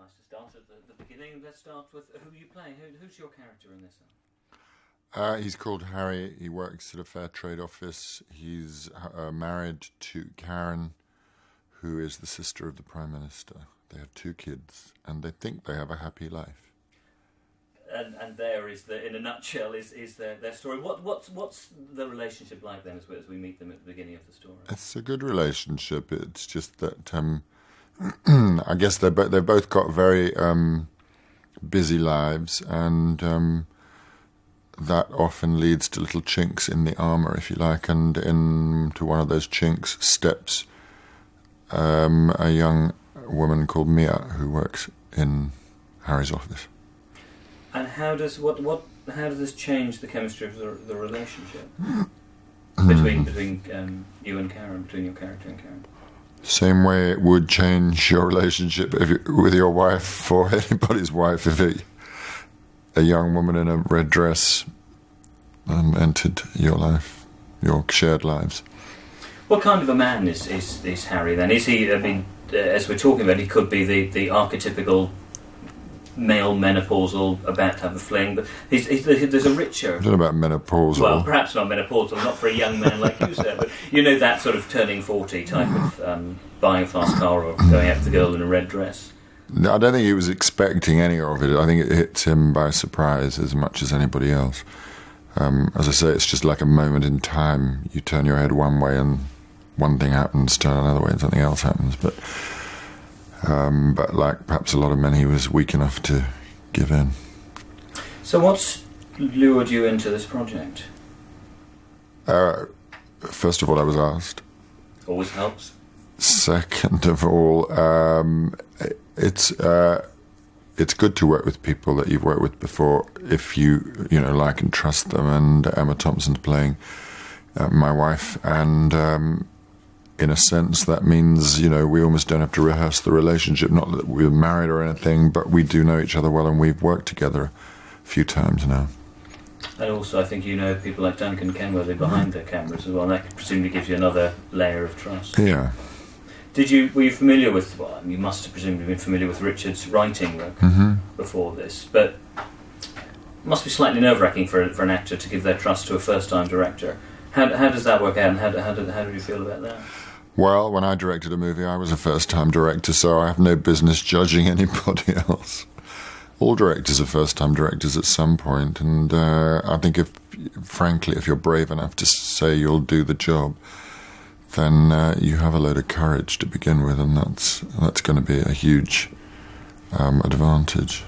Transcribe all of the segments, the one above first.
nice to start at the beginning. Let's start with who you play. Who's your character in this one? He's called Harry. He works at a fair trade office. He's married to Karen, who is the sister of the Prime Minister. They have 2 kids, and they think they have a happy life. And there is in a nutshell, is their story. What's the relationship like then, as we meet them at the beginning of the story? It's a good relationship. It's just that I guess they've both got very busy lives, and that often leads to little chinks in the armour, if you like. And into one of those chinks steps a young woman called Mia, who works in Harry's office. And how does this change the chemistry of the relationship between you and Karen, between your character and Karen? Same way it would change your relationship with your wife, or anybody's wife, if a young woman in a red dress entered your life, your shared lives. What kind of a man is Harry then? Is he? I mean, as we're talking about, he could be the archetypical male menopausal, about to have a fling, but there's a richer... I don't know about menopausal. Well, perhaps not menopausal, not for a young man like you, sir, but you know that sort of turning 40 type of buying a fast car or going out with a girl in a red dress. No, I don't think he was expecting any of it. I think it hit him by surprise as much as anybody else. As I say, it's just like a moment in time. You turn your head one way and one thing happens, turn another way and something else happens, but like perhaps a lot of men, he was weak enough to give in. So what's lured you into this project? First of all, I was asked. Always helps. Second of all, it's good to work with people that you've worked with before, if you like and trust them. And Emma Thompson's playing my wife, and in a sense, that means, we almost don't have to rehearse the relationship. Not that we're married or anything, but we do know each other well, and we've worked together a few times now. And also, I think people like Duncan Kenworthy behind the cameras as well, and that presumably gives you another layer of trust. Yeah. Were you familiar with, you must have presumably been familiar with Richard's writing work before this, but it must be slightly nerve-wracking for an actor to give their trust to a first-time director. How does that work out, and how did you feel about that? Well, when I directed a movie, I was a first-time director, so I have no business judging anybody else. All directors are first-time directors at some point, and I think if you're brave enough to say you'll do the job, then you have a load of courage to begin with, and that's going to be a huge advantage.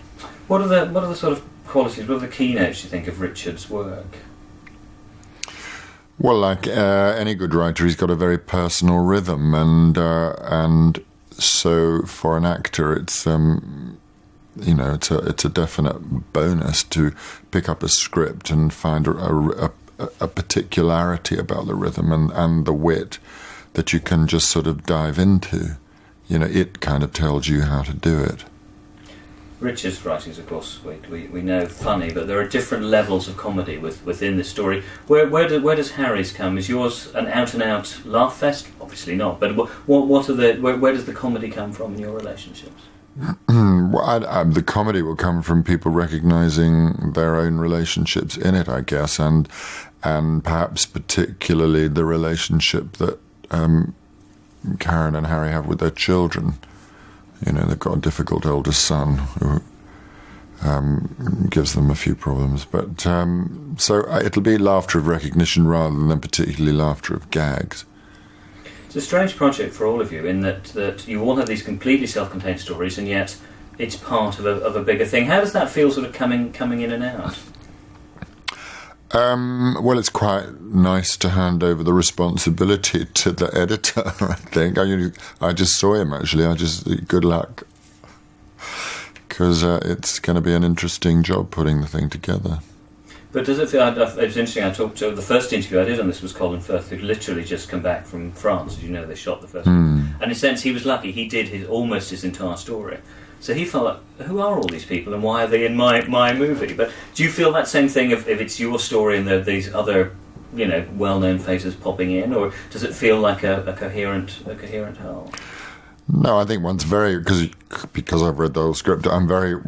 What are the sort of qualities, what are the keynotes, you think, of Richard's work? Well, like any good writer, he's got a very personal rhythm, and so for an actor, it's it's a definite bonus to pick up a script and find a particularity about the rhythm and the wit that you can just sort of dive into. It kind of tells you how to do it. Richard's writings, of course, we know funny, but there are different levels of comedy within the story. Where does Harry's come? Is yours an out-and-out laugh fest? Obviously not, but where does the comedy come from in your relationships? Well, the comedy will come from people recognising their own relationships in it, I guess, and perhaps particularly the relationship that Karen and Harry have with their children. They've got a difficult oldest son who gives them a few problems. But so it'll be laughter of recognition rather than particularly laughter of gags. It's a strange project for all of you in that you all have these completely self-contained stories, and yet it's part of a bigger thing. How does that feel, sort of coming in and out? Well, it's quite nice to hand over the responsibility to the editor, I think. I just saw him, actually. Good luck. Because it's going to be an interesting job putting the thing together. But does it feel... It was interesting, I talked to... The first interview I did on this was Colin Firth, who'd literally just come back from France. As you know, they shot the first one. And in a sense, he was lucky. He did almost his entire story. So he felt like, who are all these people and why are they in my movie? But do you feel that same thing if it's your story and there are these other, well-known faces popping in, or does it feel like a coherent whole? No, I think one's very, because I've read the whole script, I'm very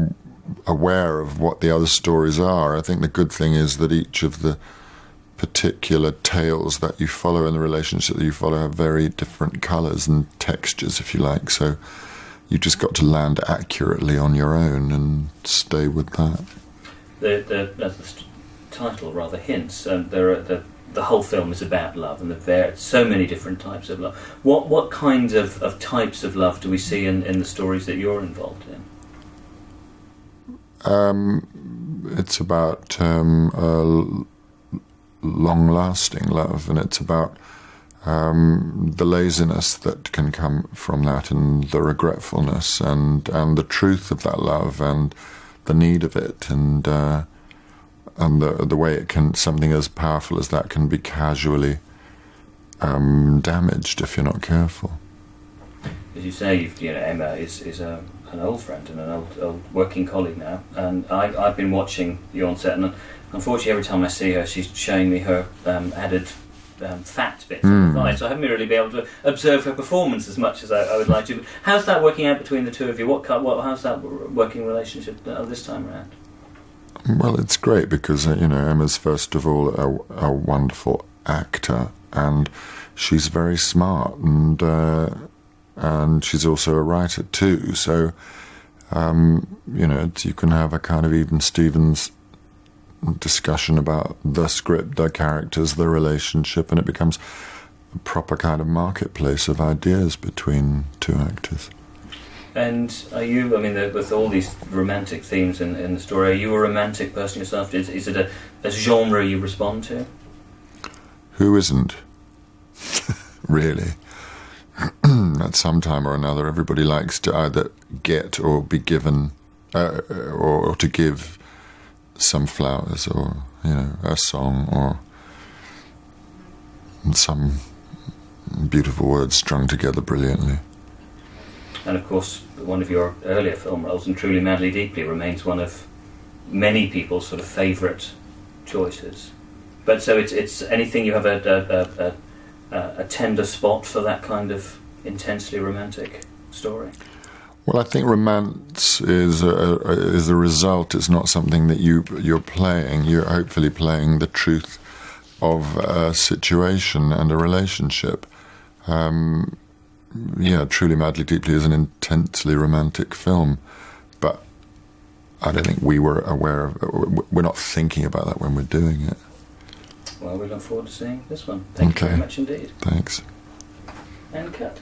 aware of what the other stories are. I think the good thing is that each of the particular tales that you follow and the relationship that you follow have very different colours and textures, if you like. So you just got to land accurately on your own and stay with that. As the title rather hints, the whole film is about love, and there are so many different types of love. What kinds of types of love do we see in the stories that you're involved in? It's about long-lasting love, and it's about the laziness that can come from that, and the regretfulness, and the truth of that love, and the need of it, and the way it can, something as powerful as that can be casually damaged if you're not careful. As you say, Emma is an old friend and an old working colleague now, and I've been watching you on set, and unfortunately every time I see her she's showing me her added fat bits of the thigh, so I haven't really been able to observe her performance as much as I would like to. But how's that working out between the two of you? How's that working relationship this time around? Well, it's great because Emma's first of all a wonderful actor, and she's very smart, and she's also a writer too. So you can have a kind of even Stevens discussion about the script, the characters, the relationship, and it becomes a proper kind of marketplace of ideas between two actors. And are you, with all these romantic themes in the story, are you a romantic person yourself? Is it a genre you respond to? Who isn't? Really. At some time or another, everybody likes to either get or be given, or to give some flowers, or a song, or some beautiful words strung together brilliantly. And of course, one of your earlier film roles, in Truly, Madly, Deeply, remains one of many people's sort of favourite choices. But so it's anything, you have a tender spot for that kind of intensely romantic story? Well, I think romance is a result. It's not something that you're playing. You're hopefully playing the truth of a situation and a relationship. Truly, Madly, Deeply is an intensely romantic film, but I don't think we were aware of it. We're not thinking about that when we're doing it. Well, we look forward to seeing this one. Thank you very much indeed. Thanks. And cut.